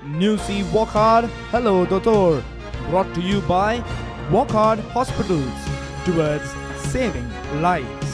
Newsy Walk Hard, Hello Doctor, brought to you by Walk Hard Hospitals towards saving lives.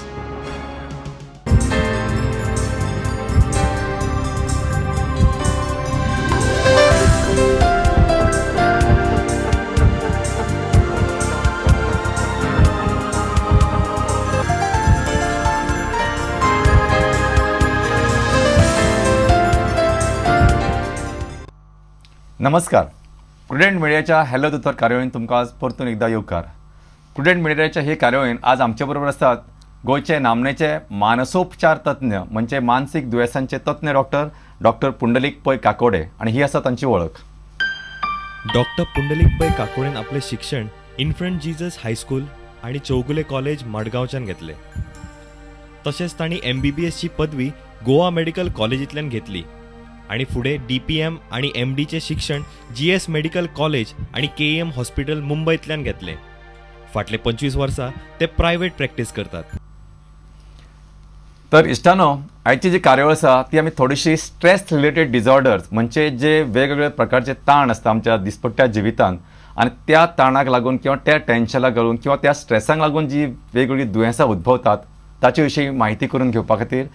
नमस्कार. Prudent मिडियाच्या hello दोतोर कार्यावळीन तुमकां आज परतून एकदा येवकार. प्रुडंट मिडियाच्या हे कार्यावळीन आज आमचे बरोबर असतात गोयचे नामनेचे मानसोपचार तज्ञ म्हणजे मानसिक दुयेंसांचे तज्ञ डॉक्टर पुंडलीक पै काकोडे आणि ही आसा तांची वळख. डॉक्टर पुंडलीक पै काकोडेन आपले शिक्षण इन्फंट जीजस हायस्कूल आणि चौगुले कॉलेज मडगांवच्यान घेतले. तशेंच तांणी MBBS ची पदवी गोवा मेडिकल कॉलेजींतल्यान घेतली आणि फुडें DPM आणि MD चे शिक्षण GS मेडिकल कॉलेज आणि KEM हॉस्पिटल मुंबईतल्यान घेतले. फाटले 25 वर्सां ते प्रायव्हेट प्रॅक्टिस करतात. तर इश्टानो, आयची जी कार्यावळ आसा ती आमी थोडीशी स्ट्रेस रिलेटेड डिसऑर्डर्स म्हणजे जे वेगवेगळे प्रकारचे ताण आसता आमच्या दिसपट्ट्या जिवितांत आणि त्या ताणाक लागून किंवा त्या टेन्शनाक लागून किंवा त्या स्ट्रेसाक लागून जी वेगवेगळी दुयेंसां उद्भवतात ताचे विशीं माहिती करून घेवपा खातीर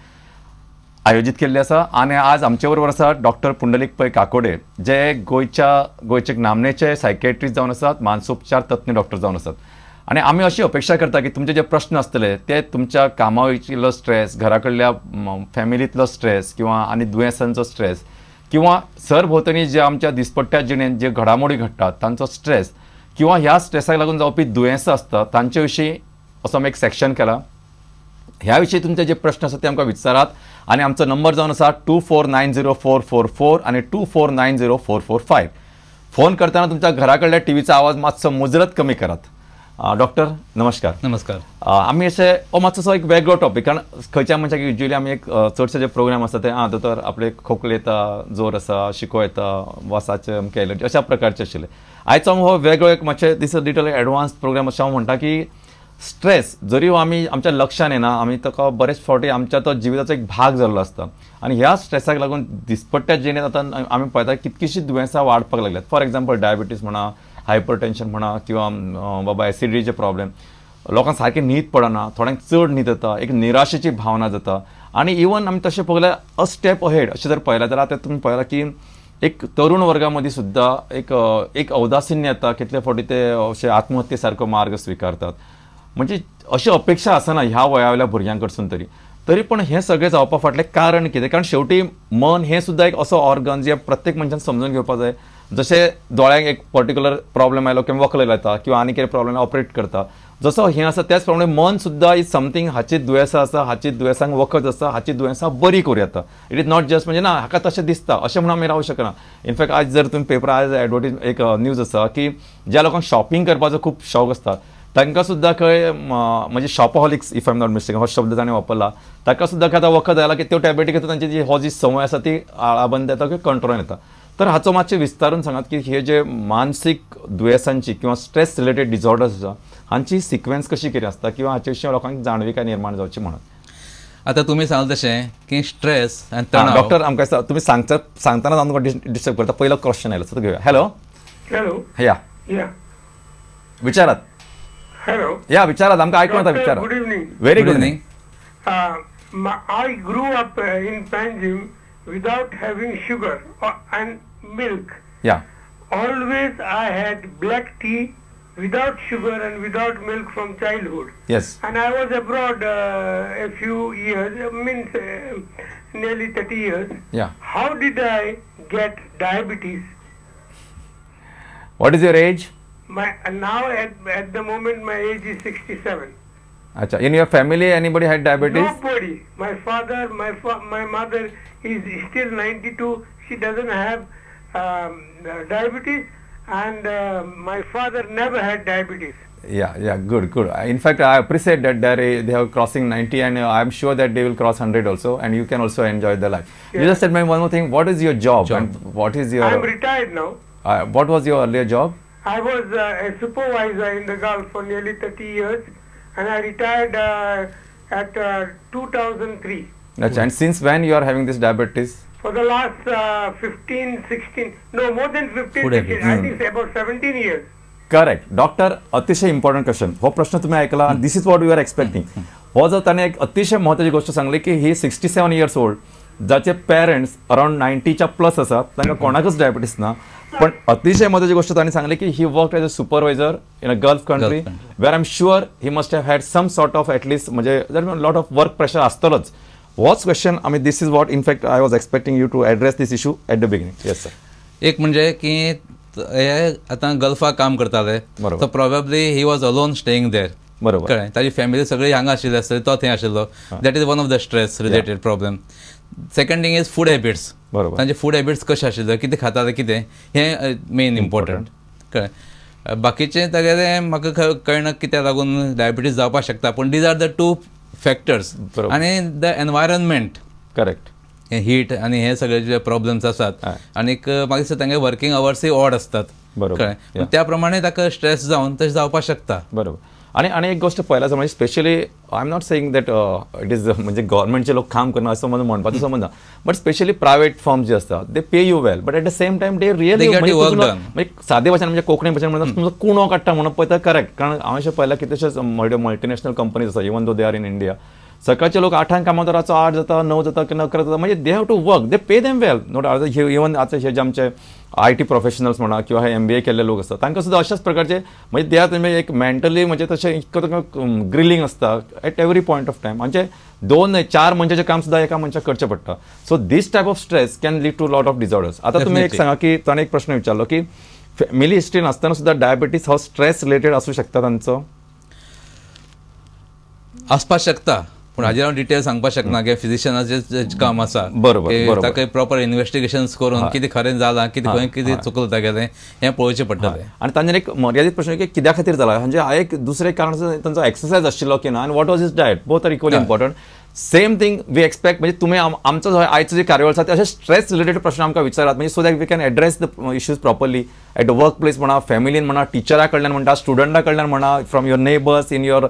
आयोजित केल्ली आसा. आणि आज आमचे बरोबर आसा डॉक्टर पुंडलीक पै काकोडे, जे गोयचे नामनेचे सायकॅट्रिस्ट जावन आसात, मानसोपचार तज्ञ डॉक्टर जावन आसात. आणि आमी अशी अपेक्षा करता की तुमचे जे प्रश्न आसतले ते तुमच्या कामा वयलो स्ट्रेस, घरा कडल्या फॅमिलींतलो स्ट्रेस किंवा आनी दुयेंसांचो स्ट्रेस किंवा सरभोंवतणी जे आमच्या दिसपट्ट्या जिणेंत जे घडामोडी घडटात तांचो स्ट्रेस किंवा ह्या स्ट्रेसाक लागून जावपी दुयेंसां आसता तांचे विशीं असो आमी एक सेक्शन केला. ह्या विशीं तुमचे जे प्रश्न आसात ते आमकां विचारात आणि आमचो नंबर जावन आसा 24904444 आणि 24904445. फोन करतना तुमच्या घरा कडल्या टीव्हीचा आवाज मातसो मुजरत कमी करात. डॉक्टर नमस्कार. नमस्कार. आमी अशें मातसो एक वेगळो टॉपिक, कारण खंयच्या मनशाक युजली आमी एक चडशे जे प्रोग्राम आसता ते दोतोर आपले खोकले येता, जोर आसा, शिको येता, वासाचे अमके एलर्जी अशा प्रकारचे आशिल्ले. आयचो हो वेगळो एक मातशें दिस डिटेल एडवान्स प्रोग्राम अशें हांव म्हणटा की स्ट्रेस जरी आमी आमच्या लक्षान येना, आमी ताका बरेच फावटी आमच्या तो जिविताचो एक भाग जाल्लो आसता आणि ह्या स्ट्रेसाक लागून दिसपट्ट्या जिणेंत आतां आमी पळयता कितकीशीं दुयेंसां वाडपाक लागल्यात. फॉर एक्झाम्पल डायबिटीज म्हणा, हायपरटेन्शन म्हणा किंवा बाबा एसिडिटीचे प्रॉब्लेम, लोकांक सारकी न्हीद पडना, थोड्यांक चड न्हीद येता, एक निराशेची भावना जाता. आणि इवन आमी तशें पळयल्यार अ स्टेप अहेड अशें जर पळयलें जाल्यार आतां तुमी पळयलां की एक तरुण वर्गा मदीं सुद्दां एक औदासीन्य येता, कितले फावटी ते अशे आत्महत्ये सारको मार्ग स्विकारतात. म्हणजे अशी अपेक्षा आसना ह्या वयावयल्या भुरग्यां कडसून तरी पण हे सगळें जावपा फाटलें कारण कितें? कारण शेवटी मन हे सुद्दां एक असो ऑर्गन जे प्रत्येक मनशान समजून घेवपा जाय. जशें दोळ्यांक एक पर्टिक्युलर प्रॉब्लेम आयलो किंवा वखल येता किंवा आनी कितें प्रॉब्लेम ऑपरेट करता, जसो हें आसा त्याच प्रमाणे मन सुद्दां इज समथींग, हाची दुयेंसां आसा, हाची दुयेंसांक वखद आसा, हाची दुयेंसां बरी करूं येता. इट इज नॉट जस्ट म्हणजे ना हाका तशें दिसता अशें म्हणून आमी रावूं शकना. इनफॅक्ट आज जर तुमी पेपरार आज एडवर्टीज एक न्यूज आसा की ज्या लोकांक शॉपिंग करपाचो खूब शौक आसता तांकां सुद्दां खंय म्हणजे shopaholics if I am not mistaken हो शब्द ताणें वापरला, ताका सुद्दां खंय आतां वखद आयला की त्यो टॅबलेटी घेता तांची जी संवय आसा ती आळाबंद येता किंवा कंट्रोलान येता. तर हाचो मातशें विस्तारून सांगात की हे जे मानसीक दुयेंसांची किंवा स्ट्रेस रिलेटेड डिसऑर्डर्स आसा हांची सिक्वेन्स कशी कितें आसता किंवा हाचे विशीं लोकांक जाणविकाय निर्माण जावची म्हणून. आतां तुमी सांगलें तशें की स्ट्रेस आनी तणाव. डॉक्टर आमकां तुमी सांगतना आमकां डिस्टर्ब करता. पयलो क्वेश्चन आयलो सो घेवया. हॅलो या विचारात. Hello. या विचारात, आमकां आयकूं येता. विचारा. Good evening. Very good evening. I grew up in Panjim without having sugar and milk. Yeah. Always I had black tea without sugar and without milk from childhood. Yes. And I was abroad a few years, means nearly 30 years. Yeah. How did I get diabetes? What is your age? Now at the moment my age is 67. Acha. In your family anybody had diabetes? Nobody. My father, my mother is still 92. She doesn't have diabetes, and my father never had diabetes. Yeah, good. In fact, I appreciate that they are crossing 90, and I'm sure that they will cross 100 also, and you can also enjoy their life. Yeah. You just said me one more thing. What is your job? And what is your? I'm retired now. What was your earlier job? I was a supervisor in the Gulf for nearly 30 years, and I retired at 2003. And since when you are having this diabetes? for the last 15, 16, no, more than 15, Food 16, I think about 17 years. Correct doctor, अतिशय important question. हो प्रश्न तुम्ही ऐकला. This is what you are expecting. हो जर त्याने एक अतिशय महत्वाची गोष्ट सांगली की ही 67 years old, जाचे पेरेंट्स अराउंड 90च्या प्लस असतात, त्यांना कोणाकच डायबिटीस ना. पण अतिशय महत्वाची गोष्ट त्यांनी सांगली की ही work as a supervisor in a Gulf country where I am sure he must have had some sort of at least म्हणजे लॉट ऑफ वर्क प्रेशर असतलच. Watch question I mean this is what in fact I was expecting you to address this issue at the beginning. Yes sir. एक म्हणजे की हे आता गल्फाक काम करताले, so probably he was alone staying there. बरोबर. कळ्ळें. ताजी फॅमिली सगळी हांगा आशिल्ली आसतली, तो थंय आशिल्लो. That is one of the stress related problem. Second thing is food habits. बरोबर. तांचे फूड हॅबिट्स कशे आशिल्ले, कितें खाताले, कितें हें मेन इम्पॉर्टंट. कळ्ळें. बाकीचें तागेलें म्हाका कळना कित्याक लागून डायबिटीज जावपाक शकता, पूण these are the two factors. आनी द एनवायरनमेंट. करेक्ट. हीट आणि हे सगळे जे प्रॉब्लेम्स असतात आणि मागीर दिसता तांगे वर्किंग अवर्सय ऑड असतात. बरोबर. त्या प्रमाणे ताका स्ट्रेस जावन तशें जावपाक शकता. बरोबर. आणि एक गोष्ट पळयला म्हणजे specially I am not saying that it is म्हणजे गव्हर्नमेंटचे लोक काम करना असं मला म्हणपाचो संबंध ना, बट स्पेशली प्रायव्हेट फर्म्स जे असतात they pay you well, but at the same time they really म्हणजे सादे भाशेन म्हणजे कोंकणी भाशेन म्हणटा तुमचो कुणो काडटा म्हणून पळयता. करेक्ट. कारण हांवें अशें पळयलां कितलेशेच मल्टीनॅशनल कंपनीज आसा, even though they are in India. सकाळचे लोक 8 कामां रातचो 8 जाता, 9 जाता की 11 जाता, म्हणजे they have to work, they pay them well. Not even आतां हे जे आमचे IT प्रोफेशनल्स म्हणा किंवा हे MBA केल्ले लोक असतात तांकां सुद्दां अशाच प्रकारचे म्हणजे दे आर एक मेंटली म्हणजे तशें इतकं ग्रिलिंग असता at every point of time. म्हणजे 2-4 मनशाचें काम सुद्दां एका मनशाक करचें पडटा. So this type of stress can lead to lot of disorders. आता तुम्ही एक सांगा की ताणें एक प्रश्न विचारलो की फॅमिली हिस्ट्री नासतना सुद्दां डायबिटीस हो स्ट्रेस रिलेटेड असू शकता तांचो? आसपाक शकता, पूण हाजेर हांव डिटेल सांगपाक शकना की फिजिशियनाचें काम आसा. बरोबर. ताका प्रॉपर इन्व्हेस्टिगेशन्स करून कितें खरें जालां, कितें कितें चुकलां तागेलें हें पळोवचें पडटलें. आणि तांचेर एक मर्यादित प्रश्न की कित्या खातीर जाला, म्हणजे हा एक दुसरें कारण तांचो एक्सरसायज आशिल्लो की ना, आनी what was his diet, both are equally important. Same thing we expect म्हणजे तुम्ही आमचो जो आयचो जे कार्यावळ आसा ते अशे स्ट्रेस रिलेटेड प्रश्न आमकां विचारात, म्हणजे so that we can address the issues properly at the work place म्हणा, फॅमिलीन म्हणा, टिचरा कडल्यान म्हणटा, स्टुडंटा कडल्यान म्हणा, from your neighbours, in your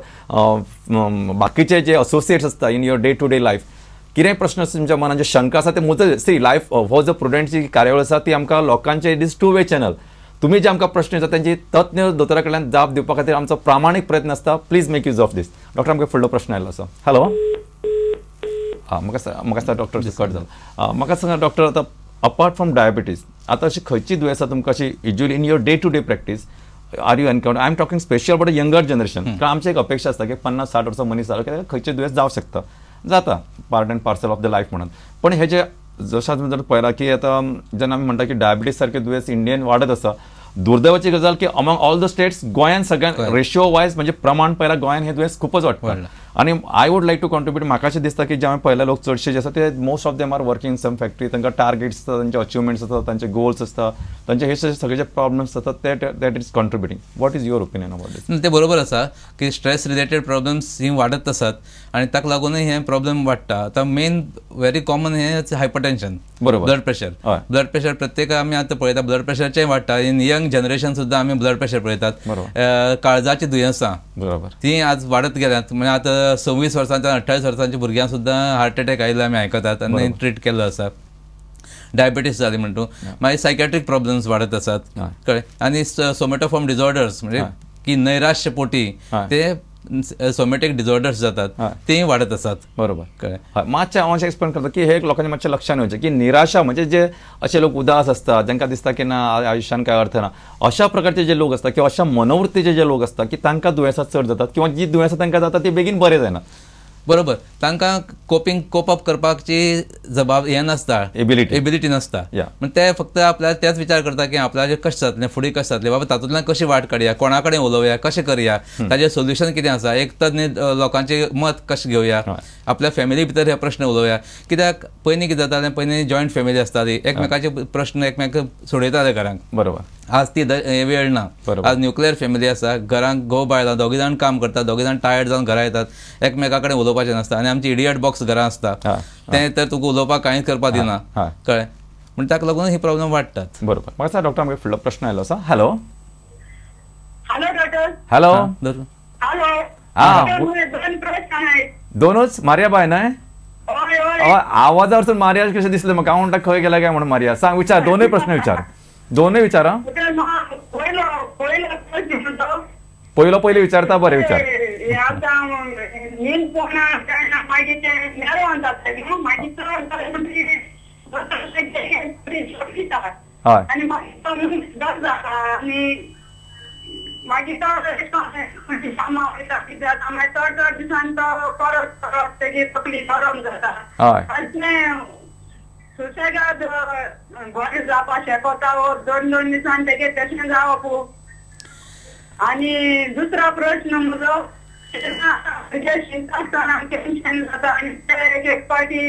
बाकीचे जे असोसिएट्स असता in your day to day life. कितेंय प्रश्न तुमच्या मनात जे शंका आसा ते मुद्दे सी लायफ हो जो प्रुडंटची कार्यावळ आसा ती आमकां लोकांचे इट इज 2-way चॅनल. तुम्ही जे आमकां प्रश्न विचारता त्यांची तज्ञ दोतोरा कडल्यान जाप दिवपा खातीर आमचो प्रामाणीक प्रयत्न आसता. Please make use of this. Doctor आमकां फुडलो प्रश्न आयलो आसा. हॅलो. म्हाका डॉक्टर कट जाला. म्हाका सांगा डॉक्टर, आतां अपार्ट फ्रॉम डायबिटीज आता अशी खंयची दुयेंसां तुमकां अशी usually in your day to day practice are you encounter? I am talking special about younger generation. कारण आमची एक अपेक्षा आसता की 50-60 वर्सां मनीस जालो की खंयचे दुयेंस जावं शकता, जाता part and parcel of the life म्हणून. पण हे जे जशें तुमी जर पळयलां की आतां जेन्ना आमी म्हणटा की डायबिटीज सारखे दुयेंस इंडियन वाडत आसा, दुर्दैवाची गजाल की अमंग ऑल द स्टेट्स गोंयान सगळ्यान रेशिओ वायज म्हणजे प्रमाण पळयला गोंयान हे दुयेंस खूपच वाडटा. आणि I would like to contribute. म्हाका अशें दिसता की जे हांवें पळयला लोक चडशे जे आसा ते most of them are working some factory, तांकां टार्गेट्स आसता, तांचे अचिवमेंट्स आसता, तांचे गोल्स आसता, तांचे हे सगळे जे प्रॉब्लेम्स आसतात that is contributing. What is your opinion about this? ते बरोबर आसा की स्ट्रेस रिलेटेड प्रॉब्लेम्स ही वाडत आसात आणि ताका लागूनय हे प्रॉब्लेम वाडटा. आतां मेन व्हेरी कॉमन हे hypertension, blood pressure. Blood pressure प्रत्येक आमी आतां पळयता ब्लड प्रेशरचें वाडटा. इन यंग जनरेशन सुद्दां आमी ब्लड प्रेशर पळयतात. काळजाची दुयेंसां ती आज वाडत गेल्यात. म्हणजे आतां 26 वर्सांच्या 28 वर्सांच्या भुरग्यांक सुद्दां हार्ट अटॅक आयिल्लो आमी आयकतात आनी ट्रीट केल्लो आसा. डायबिटीस जाली म्हणटू. मागीर सायकॅट्रीक प्रॉब्लेम्स वाडत आसात कळ्ळें. आनी सोमेटोफॉर्म डिसऑर्डर्स म्हणजे की नैराश्य पोटी ते सोमेटिक डिसऑर्डर्स जातात तेय वाडत आसात. बरोबर कळ्ळें. मातशें हांव अशें एक्सप्लेन करता की हे लोकांनी मातशें लक्षात येवचें की निराशा म्हणजे जे असे लोक उदास असतात जांकां दिसता की ना आयुश्यान काय अर्थ ना, अशा प्रकारचे जे लोक असतात किंवा अशा मनोवृत्तीचे जे लोक असतात की तांकां दुयेंसां चड जातात किंवा जी दुयेंसां तांकां जाता ती बेगीन बरें जायना. बरोबर. तांकां कोप अप करपाची हे नासता, एबिलिटी नासता. पण ते फक्त आपल्याला तेच विचार करता की आपल्याला कशें जातलें, फुडें कशें जातलें, बाबा तातूंतल्यान कशी वाट काडया, कोणा कडेन उलोवया, कशें करया, ताजें सोल्युशन कितें आसा, एक तज्ञ लोकांचें मत कशें घेवया, आपल्या फॅमिली भितर हे प्रश्न उलोवया. कित्याक पयलीं कितें जातालें, पयलीं जॉयंट फॅमिली आसताली, एकमेकाचे प्रश्न एकमेक सोडयताले घरांक. बरोबर. आज ती वेळ ना. आज न्युक्लियर फॅमिली आसा, घरांक घोव बायलां दोगी जाण काम करतात, दोगी जाण टायर्ड जावन घरा येतात, एकमेका कडेन उलोवपाचें नासता. आनी आमची इडियट बॉक्स घरां आसता तें तर तुका उलोवपाक कांयच करपाक दिना. कळ्ळें. म्हण ताका लागून ही प्रॉब्लेम वाडटात. बरोबर. म्हाका डॉक्टर आमगे फुडलो प्रश्न आयलो आसा. Hello. Hello doctor. Hello. Hello. दोनूच मारिया बाय न्हय? आवाजावरसून मारिया कशें दिसलें म्हाका. हांव म्हणटा खंय गेल्या काय म्हणून मारिया. सांग, विचार, दोनूय प्रश्न विचार, दोनूय विचार. पयलो विचारता, बरें विचार. हय मागीर चड दिसान तो परत तेजी तकली गरम जाता. सुशेगाद बरें जावपा शेकोता. 2 दिसान तेगे तशें जावप. आनी दुसरो प्रश्न म्हजो, टेंशन जाता आनी ते एक पाटी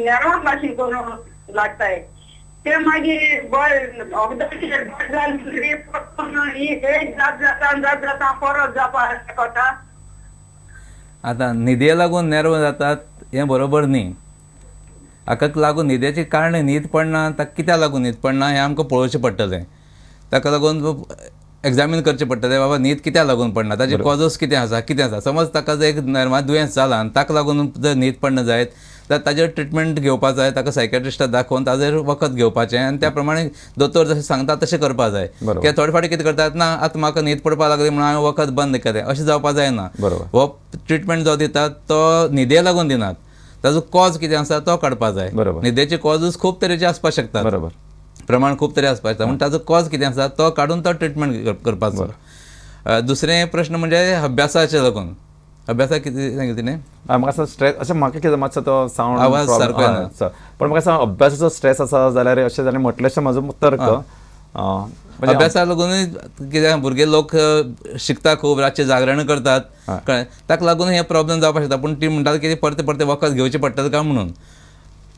नेरवाक भाशेन करून लागताय. ते मागीर परत जावपा शेकोता. आतां न्हिदे लागून नेर्व जातात हें बरोबर न्ही. हाकाक लागून न्हिदेची कारणां न्हीद पडना, ताका कित्याक लागून न्हीद पडना हें आमकां पळोवचें पडटलें. ताका लागून एग्जामीन करचें पडटलें बाबा न्हीद कित्याक लागून पडना, ताजे कॉजस कितें आसा. समज ताका जर एक नर्मा दुयेंस जालां आनी ताका लागून जर न्हीद पडना जायत जाल्यार ताजेर ट्रिटमेंट घेवपा जाय. ताका सायकॅट्रिस्टाक दाखोवन ताजेर वखद घेवपाचें आनी त्या प्रमाणे दोतोर जशें सांगता तशें करपा जाय. कित्याक थोडे फावटी कितें करतात, ना आतां म्हाका न्हीद पडपा लागली म्हणून हांवें वखद बंद केलें, अशें जावपा जायना. हो ट्रिटमेंट जो दितात तो न्हिदे लागून दिनात, ताजो कॉज कितें आसा तो काडपा जाय. न्हिदेचे कॉजूस खूब तरेचे आसपाक शकतात, प्रमाण खूब तरी आसपाक शकता. म्हणून ताजो कॉज कितें आसा तो काडून तो ट्रिटमेंट करपाचो. दुसरें प्रश्न म्हणजे अभ्यासाचे लागून. अभ्यासाक कितें सांगितलें तिणें? म्हाका स्ट्रेस अशें म्हाका कितें मातसो तो सावंड आवाज सारको येना. पण म्हाका सांग, अभ्यासाचो स्ट्रेस आसा जाल्यार अशें जाल्यार म्हटलेंशें म्हजो तर्क. अभ्यासा लागून कित्याक भुरगे लोक शिकता खूब, रातचे जागरण करतात, कळ्ळें, ताका लागून हे प्रॉब्लेम जावपाक शकता. पूण ती म्हणटात की परते परते वखद घेवचें पडटलें काय म्हणून.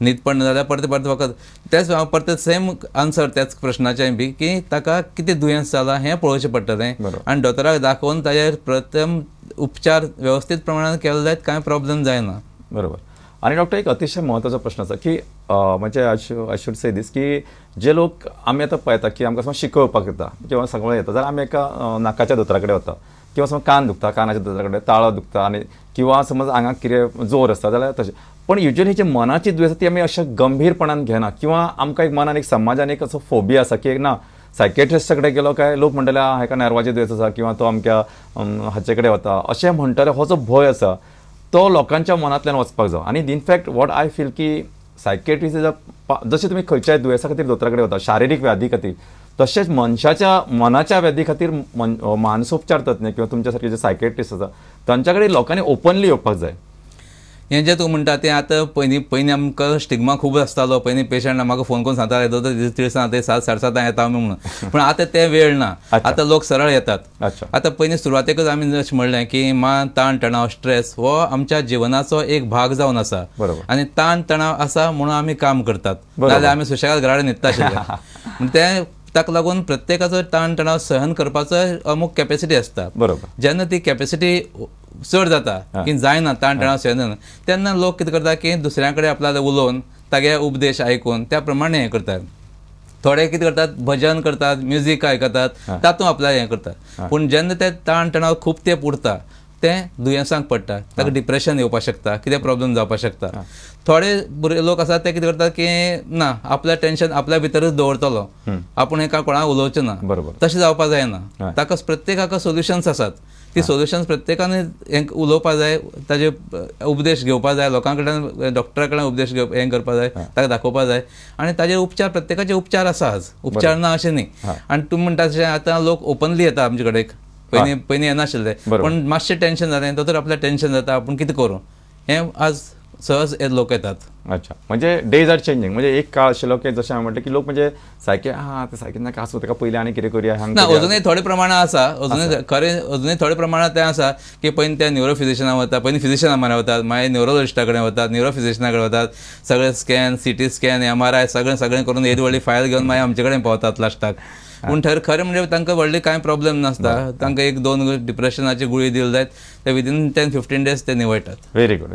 न्हीद पडना जाल्यार परते परते वखद. तेच परते सेम आन्सर त्याच प्रश्नाचें बी की ताका कितें दुयेंस जाला हें पळोवचें पडटलें आनी दोतोराक दाखोवन ताजेर प्रथम उपचार व्यवस्थीत प्रमाणात केले जायत, कांय प्रॉब्लेम जायना. बरोबर. आणि डॉक्टर, एक अतिशय महत्वाचो प्रश्न आसा की म्हणजे आय शूड से दीस की जे लोक आमी आतां पळयता की आमकां समज शिकोवपाक येता किंवा सगळें येता जाल्यार आमी एका नाकाच्या दोतोरा कडेन वता, किंवा समज कान दुखता कानाच्या दोतोरा कडेन, ताळो दुखता आनी किंवा समज आंगाक कितें जोर आसता जाल्यार तशें. पण युजली जी मनाची दुयेंस ती आमी अशें गंभीरपणान घेना, किंवा आमकां एक मनान एक समाजान एक असो फोबिया आसा की ना सायकॅट्रिस्टा कडेन गेलो काय लोक म्हणटले हाका नर्वाची दुयेंस आसा किंवा तो अमक्या हाचे कडेन वता अशें म्हणटले. हो जो भंय आसा तो लोकांच्या मनांतल्यान वचपाक जाय. आनी इनफॅक्ट वॉट आय फील की सायकॅट्रिस्ट इज जशें तुमी खंयच्याय दुयेंसा खातीर दोतोरा कडेन वता, शारिरीक व्याधी खातीर, तशेंच मनशाच्या मनाच्या व्याधी खातीर मानसोपचार तज्ञ किंवा तुमच्या सारके जे सायकॅट्रिस्ट आसा तांच्या कडेन लोकांनी ओपनली येवपाक जाय. हें जें तूं म्हणटा तें आतां पयलीं आमकां स्टिग्मा खूब आसतालो. पयलीं पेशंट म्हाका फोन करून सांगताले दोतोर तिळसां ते 7:30 येता आमी म्हणून. पूण आतां ते वेळ ना, आतां लोक सरळ येतात. आतां पयलीं सुरवातेकच आमी जशें म्हणलें की मान ताण तणाव स्ट्रेस हो आमच्या जिवनाचो एक भाग जावन आसा. आनी ताण तणाव आसा म्हणून आमी काम करतात, नाजाल्यार आमी सुशेगाद घरा कडेन न्हिदता आशिल्ले. ते ताका लागून प्रत्येकाचो ताण तणाव सहन करपाचो अमूक कॅपेसिटी आसता. जेन्ना ती कॅपेसिटी चड जाता की जायना ताण तणाव सहन जायना, तेन्ना लोक कितें करता की दुसऱ्या कडेन आपल्याला उलोवन तागे उपदेश आयकून त्या प्रमाणे हें करतात. थोडे कितें करतात, भजन करतात, म्युजीक आयकतात, तातूंत आपल्याक हें करतात. पूण जेन्ना ते ताण तणाव खूब तेंप उरता तें दुयेंसांक पडटा, ताका डिप्रेशन येवपाक शकता, कितें प्रॉब्लेम जावपाक शकता. थोडे भुरगे लोक आसात ते कितें करतात की ना आपलें टेन्शन आपल्या भितरच दवरतलो, आपूण हेका कोणाक उलोवचें ना. तशें जावपाक जायना. ताका प्रत्येकाक सोल्युशन्स आसात. ती सोल्युशन्स प्रत्येकान हें उलोवपाक जाय, ताजे उपदेश घेवपाक जाय, लोकां कडेन डॉक्टरा कडेन उपदेश हें करपाक जाय, ताका दाखोवपाक जाय. आनी ताजेर उपचार प्रत्येकाचे उपचार आसा आज, उपचार ना अशें न्ही. आनी तुमी म्हणटा तशें आतां लोक ओपनली येता आमचे कडेन, पयलीं येनाशिल्ले. पण मातशें टेन्शन जालें दोतोर आपल्याक टेन्शन जाता, आपूण कितें करूं हें आज सहज लोक येतात. अच्छा, म्हणजे डेज आर चेंजिंग. म्हणजे एक काळ आशिल्लो की जशें हांवें म्हटलें की लोक म्हणजे सायके ते सायके नाका आसूं ताका पयलीं आनी कितें करुया. ना, अजुनूय थोडे प्रमाणांत आसा, अजुनूय थोडे प्रमाणांत तें आसा की पयलीं ते न्युरो फिजिशनाक वता, पयलीं फिजिशना म्हऱ्या वतात, मागीर न्युरोलॉजिस्टा कडेन वतात, न्युरो फिजिशना कडेन वतात, सगळे स्कॅन, CT स्कॅन, MRI सगळें करून येदी व्हडली फायल घेवन मागीर आमचे कडेन पावतात लास्टाक. पूण खरें म्हणजे तांकां व्हडली कांय प्रॉब्लेम नासता. तांकां 1-2 डिप्रेशनाची गुळी दिली जायत, ते विदीन 10-15 days ते निवळटात. Very good.